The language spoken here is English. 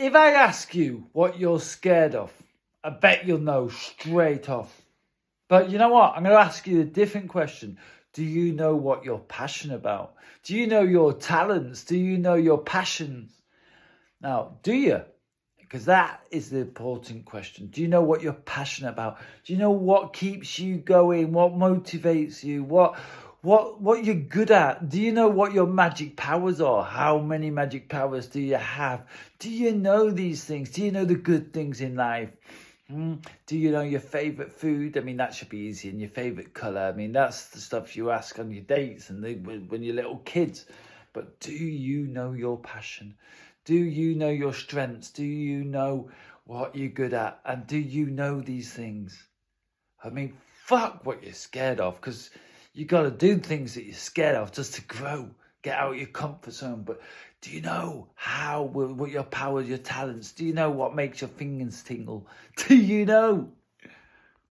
If I ask you what you're scared of, I bet you'll know straight off. But you know what? I'm going to ask you a different question. Do you know what you're passionate about? Do you know your talents? Do you know your passions? Now, do you? Because that is the important question. Do you know what you're passionate about? Do you know what keeps you going? What motivates you? What you're good at? Do you know what your magic powers are? How many magic powers do you have? Do you know these things? Do you know the good things in life? Do you know your favourite food? I mean, that should be easy. And your favourite colour? I mean, that's the stuff you ask on your dates and when you're little kids. But do you know your passion? Do you know your strengths? Do you know what you're good at? And do you know these things? I mean, fuck what you're scared of, because you got to do things that you're scared of just to grow, get out of your comfort zone. But do you know what your powers, your talents? Do you know what makes your fingers tingle? Do you know?